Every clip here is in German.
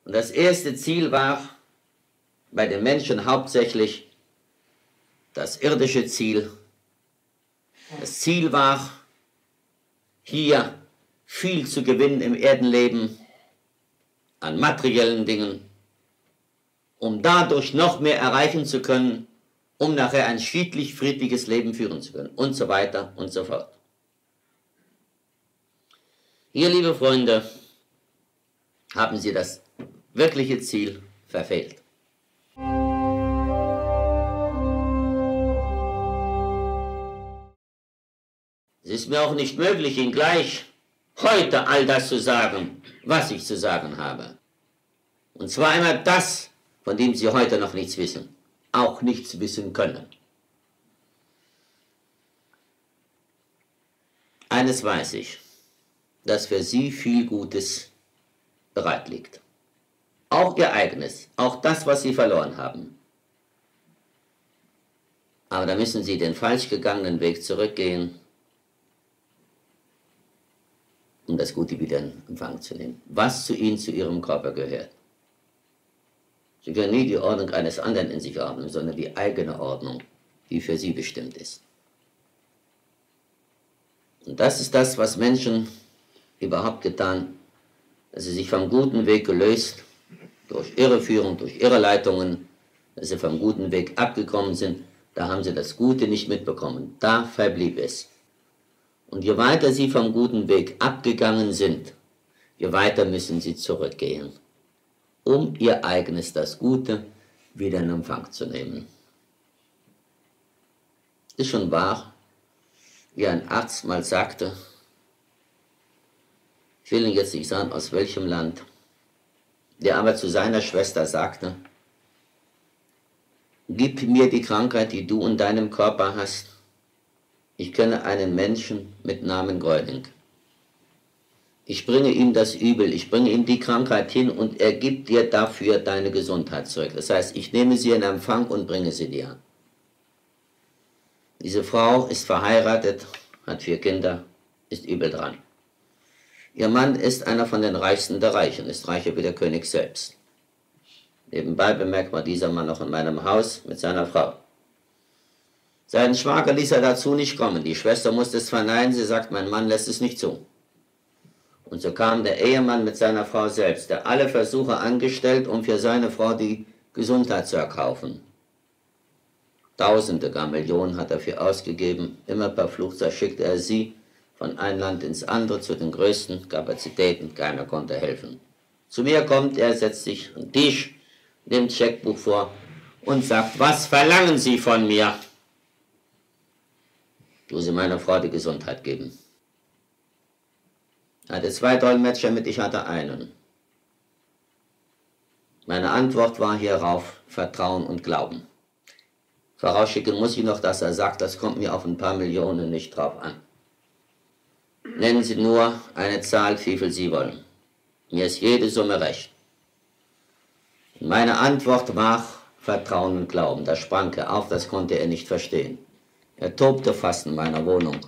Und das erste Ziel war bei den Menschen hauptsächlich das irdische Ziel. Das Ziel war, hier viel zu gewinnen im Erdenleben an materiellen Dingen, um dadurch noch mehr erreichen zu können, um nachher ein friedliches Leben führen zu können und so weiter und so fort. Hier, liebe Freunde, haben Sie das wirkliche Ziel verfehlt. Es ist mir auch nicht möglich, Ihnen gleich heute all das zu sagen, was ich zu sagen habe. Und zwar einmal das, von dem Sie heute noch nichts wissen, auch nichts wissen können. Eines weiß ich, dass für Sie viel Gutes bereit liegt. Auch Ihr eigenes, auch das, was Sie verloren haben. Aber da müssen Sie den falsch gegangenen Weg zurückgehen, um das Gute wieder in Empfang zu nehmen, was zu Ihnen, zu Ihrem Körper gehört. Sie können nie die Ordnung eines anderen in sich ordnen, sondern die eigene Ordnung, die für Sie bestimmt ist. Und das ist das, was Menschen überhaupt getan, dass sie sich vom guten Weg gelöst, durch Irreführung, durch Irreleitungen, dass sie vom guten Weg abgekommen sind, da haben sie das Gute nicht mitbekommen, da verblieb es. Und je weiter sie vom guten Weg abgegangen sind, je weiter müssen sie zurückgehen, um ihr eigenes, das Gute, wieder in Empfang zu nehmen. Ist schon wahr, wie ein Arzt mal sagte, ich will Ihnen jetzt nicht sagen, aus welchem Land, der aber zu seiner Schwester sagte, gib mir die Krankheit, die du in deinem Körper hast. Ich kenne einen Menschen mit Namen Gröning. Ich bringe ihm das Übel, ich bringe ihm die Krankheit hin und er gibt dir dafür deine Gesundheit zurück. Das heißt, ich nehme sie in Empfang und bringe sie dir. Diese Frau ist verheiratet, hat 4 Kinder, ist übel dran. Ihr Mann ist einer von den Reichsten der Reichen, ist reicher wie der König selbst. Nebenbei bemerkt war dieser Mann noch in meinem Haus mit seiner Frau. Seinen Schwager ließ er dazu nicht kommen. Die Schwester musste es verneinen, sie sagt, mein Mann lässt es nicht zu. Und so kam der Ehemann mit seiner Frau selbst, der alle Versuche angestellt, um für seine Frau die Gesundheit zu erkaufen. Tausende, gar Millionen hat er dafür ausgegeben. Immer per Flugzeug schickte er sie von einem Land ins andere zu den größten Kapazitäten. Keiner konnte helfen. Zu mir kommt er, setzt sich an den Tisch, nimmt Scheckbuch vor und sagt, was verlangen Sie von mir? Du sie meiner Frau die Gesundheit geben. Er hatte 2 Dolmetscher mit, ich hatte einen. Meine Antwort war hierauf Vertrauen und Glauben. Vorausschicken muss ich noch, dass er sagt, das kommt mir auf ein paar Millionen nicht drauf an. Nennen Sie nur eine Zahl, wie viel Sie wollen. Mir ist jede Summe recht. Und meine Antwort war Vertrauen und Glauben. Da sprang er auf, das konnte er nicht verstehen. Er tobte fast in meiner Wohnung.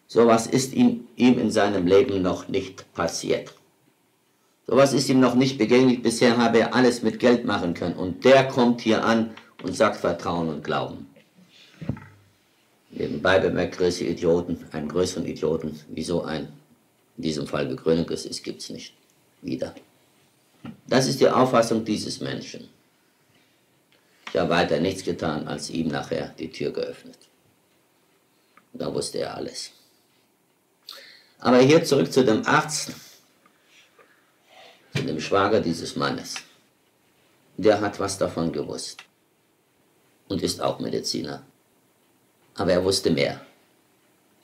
So was ist ihm in seinem Leben noch nicht passiert. So was ist ihm noch nicht begegnet. Bisher habe er alles mit Geld machen können. Und der kommt hier an und sagt Vertrauen und Glauben. Nebenbei bemerkt, größere Idioten, einen größeren Idioten, wie so ein, in diesem Fall Begründung ist, gibt es nicht wieder. Das ist die Auffassung dieses Menschen. Ich habe weiter nichts getan, als ihm nachher die Tür geöffnet. Da wusste er alles. Aber hier zurück zu dem Arzt, zu dem Schwager dieses Mannes. Der hat was davon gewusst und ist auch Mediziner. Aber er wusste mehr.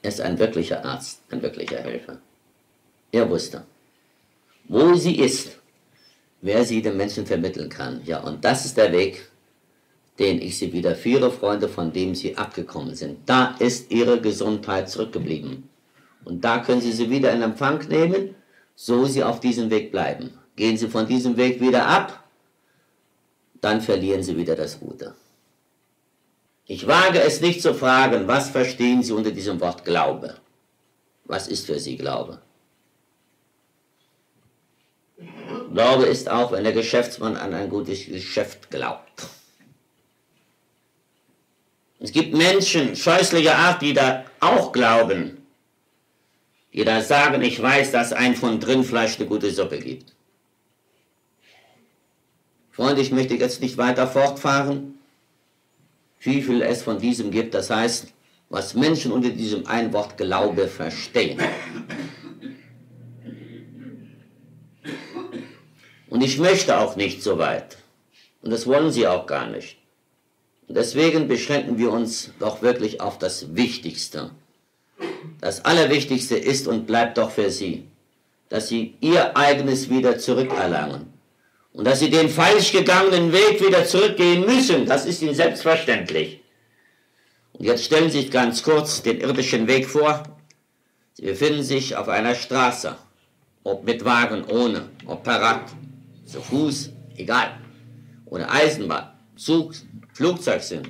Er ist ein wirklicher Arzt, ein wirklicher Helfer. Er wusste, wo sie ist, wer sie den Menschen vermitteln kann. Ja, und das ist der Weg, den ich sie wieder führe, Freunde, von dem sie abgekommen sind. Da ist ihre Gesundheit zurückgeblieben. Und da können Sie sie wieder in Empfang nehmen, so Sie auf diesem Weg bleiben. Gehen Sie von diesem Weg wieder ab, dann verlieren Sie wieder das Gute. Ich wage es nicht zu fragen, was verstehen Sie unter diesem Wort Glaube? Was ist für Sie Glaube? Glaube ist auch, wenn der Geschäftsmann an ein gutes Geschäft glaubt. Es gibt Menschen scheußlicher Art, die da auch glauben, die da sagen, ich weiß, dass ein von Rindfleisch eine gute Suppe gibt. Freunde, ich möchte jetzt nicht weiter fortfahren, wie viel es von diesem gibt, das heißt, was Menschen unter diesem ein Wort Glaube verstehen. Und ich möchte auch nicht so weit. Und das wollen sie auch gar nicht. Und deswegen beschränken wir uns doch wirklich auf das Wichtigste. Das Allerwichtigste ist und bleibt doch für sie, dass sie ihr eigenes wieder zurückerlangen. Und dass sie den falsch gegangenen Weg wieder zurückgehen müssen, das ist ihnen selbstverständlich. Und jetzt stellen Sie sich ganz kurz den irdischen Weg vor. Sie befinden sich auf einer Straße, ob mit Wagen, ohne, ob per Rad, zu Fuß, egal, oder Eisenbahn, Zug, Flugzeug sind.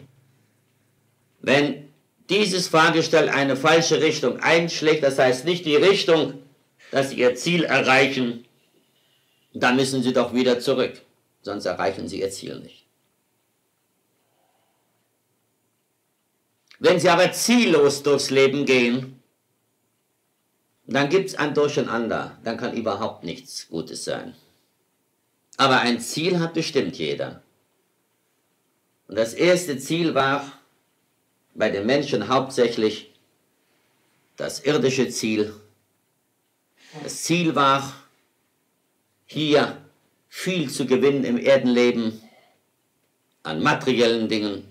Wenn dieses Fahrgestell eine falsche Richtung einschlägt, das heißt nicht die Richtung, dass Sie Ihr Ziel erreichen, dann müssen Sie doch wieder zurück, sonst erreichen Sie Ihr Ziel nicht. Wenn Sie aber ziellos durchs Leben gehen, dann gibt es ein Durcheinander, dann kann überhaupt nichts Gutes sein. Aber ein Ziel hat bestimmt jeder. Und das erste Ziel war bei den Menschen hauptsächlich das irdische Ziel. Das Ziel war, hier viel zu gewinnen im Erdenleben an materiellen Dingen,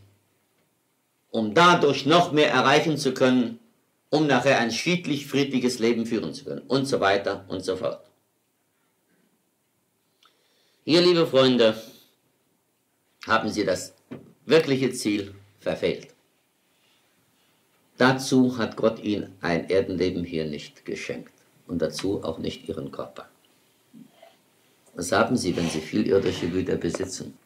um dadurch noch mehr erreichen zu können, um nachher ein friedliches Leben führen zu können und so weiter und so fort. Hier, liebe Freunde, haben Sie das wirkliche Ziel verfehlt. Dazu hat Gott Ihnen ein Erdenleben hier nicht geschenkt und dazu auch nicht Ihren Körper. Was haben Sie, wenn Sie viel irdische Güter besitzen?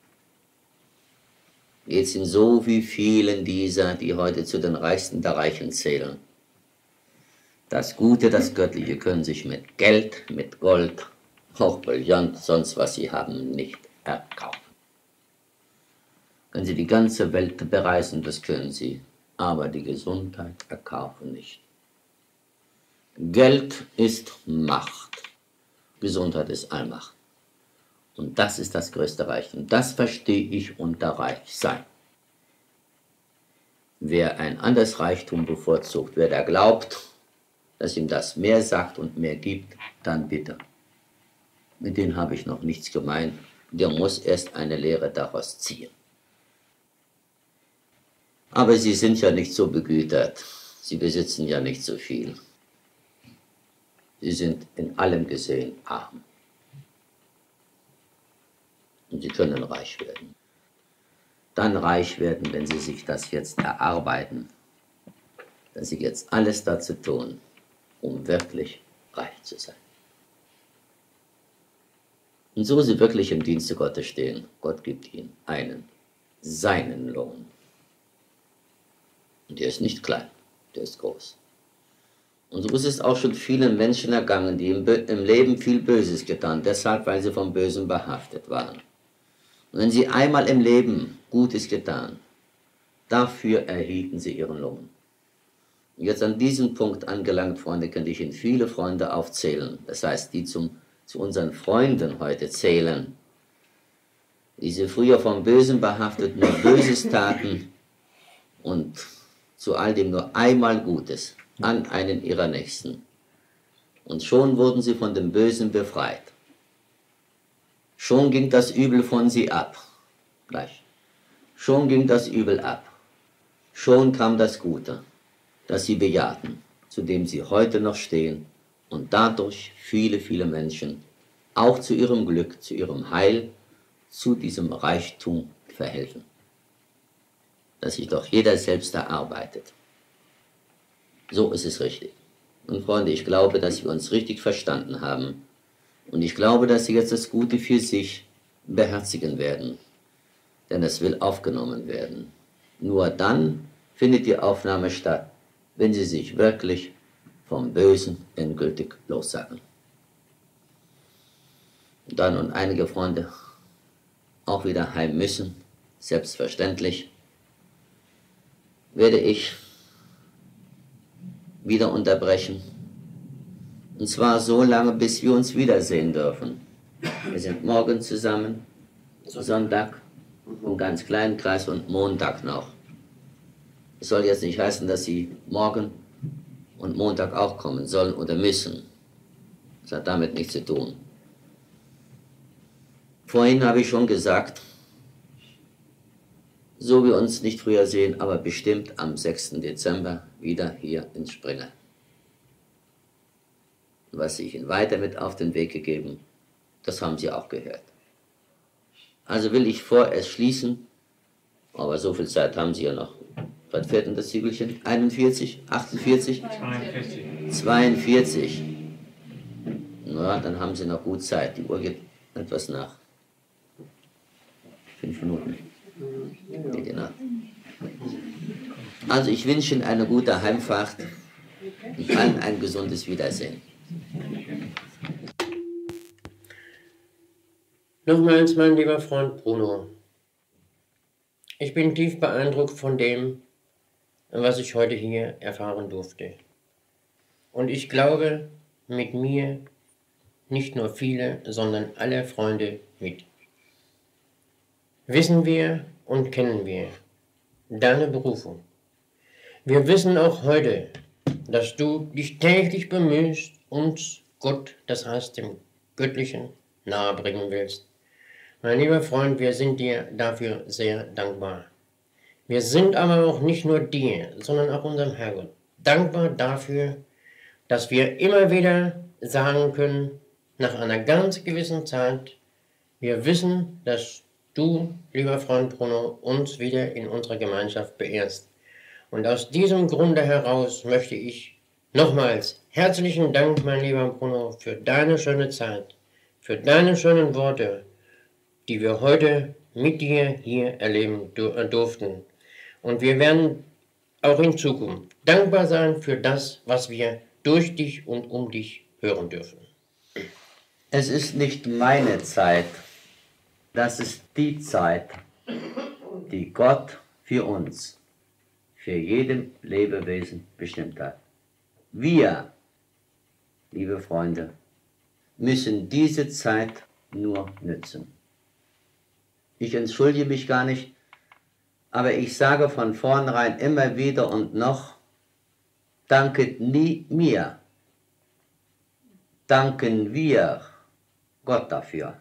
Geht es Ihnen so wie vielen dieser, die heute zu den Reichsten der Reichen zählen? Das Gute, das Göttliche können sich mit Geld, mit Gold, auch Brillant, sonst was Sie haben, nicht erkaufen. Können Sie die ganze Welt bereisen, das können Sie, aber die Gesundheit erkaufen nicht. Geld ist Macht, Gesundheit ist Allmacht. Und das ist das größte Reichtum. Das verstehe ich unter Reichsein. Wer ein anderes Reichtum bevorzugt, wer da glaubt, dass ihm das mehr sagt und mehr gibt, dann bitte. Mit denen habe ich noch nichts gemeint. Der muss erst eine Lehre daraus ziehen. Aber sie sind ja nicht so begütert. Sie besitzen ja nicht so viel. Sie sind in allem gesehen arm. Und sie können reich werden. Dann reich werden, wenn sie sich das jetzt erarbeiten, dass sie jetzt alles dazu tun, um wirklich reich zu sein. Und so sie wirklich im Dienste Gottes stehen, Gott gibt ihnen seinen Lohn. Und der ist nicht klein, der ist groß. Und so ist es auch schon vielen Menschen ergangen, die im Leben viel Böses getan, deshalb, weil sie vom Bösen behaftet waren. Und wenn sie einmal im Leben Gutes getan, dafür erhielten sie ihren Lohn. Und jetzt an diesem Punkt angelangt, Freunde, könnte ich Ihnen viele Freunde aufzählen. Das heißt, die zu unseren Freunden heute zählen, die sie früher vom Bösen behaftet, nur Böses taten und zu all dem nur einmal Gutes an einen ihrer Nächsten. Und schon wurden sie von dem Bösen befreit. Schon ging das Übel von sie ab. Gleich. Schon ging das Übel ab. Schon kam das Gute, das sie bejahten, zu dem sie heute noch stehen und dadurch viele, viele Menschen auch zu ihrem Glück, zu ihrem Heil, zu diesem Reichtum verhelfen, das sich doch jeder selbst erarbeitet. So ist es richtig. Und Freunde, ich glaube, dass wir uns richtig verstanden haben. Und ich glaube, dass Sie jetzt das Gute für sich beherzigen werden. Denn es will aufgenommen werden. Nur dann findet die Aufnahme statt, wenn Sie sich wirklich vom Bösen endgültig lossagen. dann und einige Freunde auch wieder heim müssen, selbstverständlich, werde ich wieder unterbrechen. Und zwar so lange, bis wir uns wiedersehen dürfen. Wir sind morgen zusammen, Sonntag im ganz kleinen Kreis und Montag noch. Es soll jetzt nicht heißen, dass Sie morgen und Montag auch kommen sollen oder müssen. Das hat damit nichts zu tun. Vorhin habe ich schon gesagt, so wir uns nicht früher sehen, aber bestimmt am 6. Dezember wieder hier in Springe. Was ich Ihnen weiter mit auf den Weg gegeben, das haben Sie auch gehört. Also will ich vorerst schließen, aber so viel Zeit haben Sie ja noch. Was fährt denn das Ziegelchen? 41? 48? 42. 42. Na, dann haben Sie noch gut Zeit. Die Uhr geht etwas nach. 5 Minuten. Geht nach. Also ich wünsche Ihnen eine gute Heimfahrt und allen ein gesundes Wiedersehen. Nochmals, mein lieber Freund Bruno, ich bin tief beeindruckt von dem, was ich heute hier erfahren durfte. Und ich glaube, mit mir nicht nur viele, sondern alle Freunde mit. Wissen wir und kennen wir deine Berufung. Wir wissen auch heute, dass du dich täglich bemühst, uns Gott, das heißt dem Göttlichen, nahebringen willst. Mein lieber Freund, wir sind dir dafür sehr dankbar. Wir sind aber auch nicht nur dir, sondern auch unserem Herrgott dankbar dafür, dass wir immer wieder sagen können, nach einer ganz gewissen Zeit, wir wissen, dass du, lieber Freund Bruno, uns wieder in unserer Gemeinschaft beehrst. Und aus diesem Grunde heraus möchte ich nochmals herzlichen Dank, mein lieber Bruno, für deine schöne Zeit, für deine schönen Worte, die wir heute mit dir hier erleben durften. Und wir werden auch in Zukunft dankbar sein für das, was wir durch dich und um dich hören dürfen. Es ist nicht meine Zeit, das ist die Zeit, die Gott für uns, für jedem Lebewesen bestimmt hat. Wir, liebe Freunde, müssen diese Zeit nur nützen. Ich entschuldige mich gar nicht, aber ich sage von vornherein immer wieder und noch, danket nie mir, danken wir Gott dafür.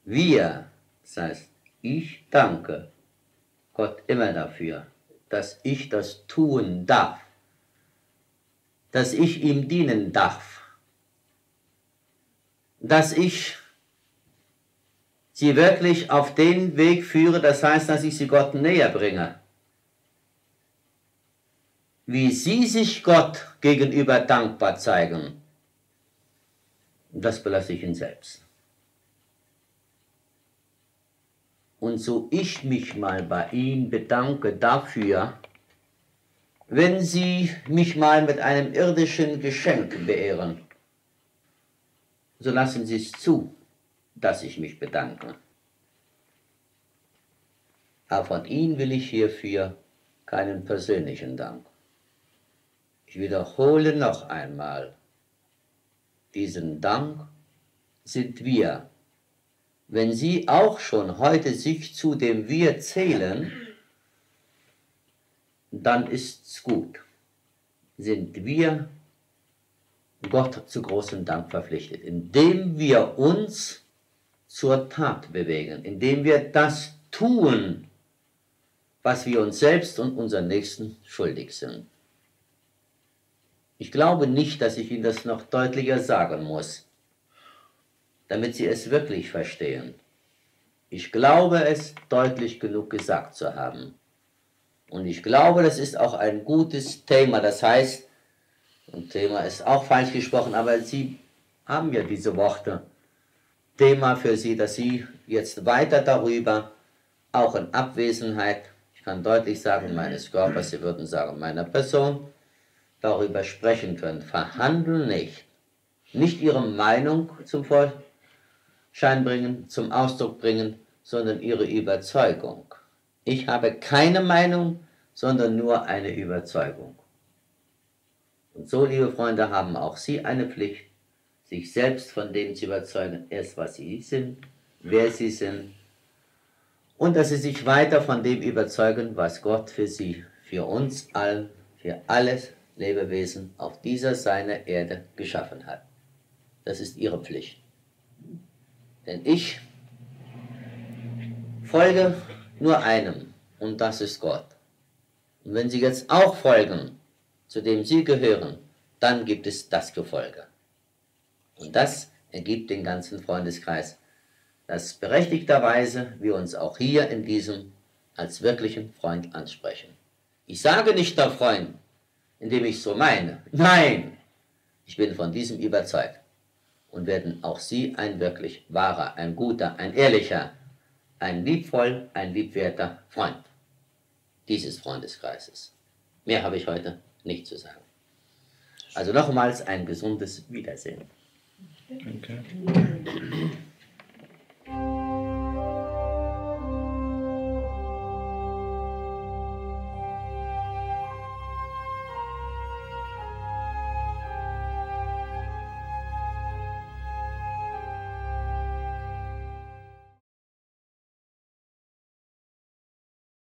Wir, das heißt, ich danke Gott immer dafür, dass ich das tun darf, dass ich ihm dienen darf, dass ich sie wirklich auf den Weg führe, das heißt, dass ich sie Gott näher bringe. Wie sie sich Gott gegenüber dankbar zeigen, das belasse ich ihnen selbst. Und so ich mich mal bei ihnen bedanke dafür, wenn sie mich mal mit einem irdischen Geschenk beehren, so lassen sie es zu, dass ich mich bedanke. Aber von Ihnen will ich hierfür keinen persönlichen Dank. Ich wiederhole noch einmal, diesen Dank sind wir. Wenn Sie auch schon heute sich zu dem Wir zählen, dann ist's gut. Sind wir Gott zu großem Dank verpflichtet, indem wir uns zur Tat bewegen, indem wir das tun, was wir uns selbst und unseren Nächsten schuldig sind. Ich glaube nicht, dass ich Ihnen das noch deutlicher sagen muss, damit Sie es wirklich verstehen. Ich glaube, es deutlich genug gesagt zu haben. Und ich glaube, das ist auch ein gutes Thema. Das heißt, ein Thema ist auch falsch gesprochen, aber Sie haben ja diese Worte. Thema für Sie, dass Sie jetzt weiter darüber, auch in Abwesenheit, ich kann deutlich sagen, meines Körpers, Sie würden sagen, meiner Person, darüber sprechen können. Verhandeln nicht. Nicht Ihre Meinung zum Schein bringen, zum Ausdruck bringen, sondern ihre Überzeugung. Ich habe keine Meinung, sondern nur eine Überzeugung. Und so, liebe Freunde, haben auch Sie eine Pflicht, sich selbst von dem zu überzeugen, erst was Sie sind, wer Sie sind, und dass Sie sich weiter von dem überzeugen, was Gott für Sie, für uns allen, für alles Lebewesen auf dieser seiner Erde geschaffen hat. Das ist Ihre Pflicht. Denn ich folge nur einem, und das ist Gott. Und wenn Sie jetzt auch folgen, zu dem Sie gehören, dann gibt es das Gefolge. Und das ergibt den ganzen Freundeskreis, das berechtigterweise wir uns auch hier in diesem als wirklichen Freund ansprechen. Ich sage nicht der Freund, indem ich so meine. Nein, ich bin von diesem überzeugt. Und werden auch Sie ein wirklich wahrer, ein guter, ein ehrlicher, ein liebvoll, ein liebwerter Freund dieses Freundeskreises. Mehr habe ich heute nicht zu sagen. Also nochmals ein gesundes Wiedersehen. Okay.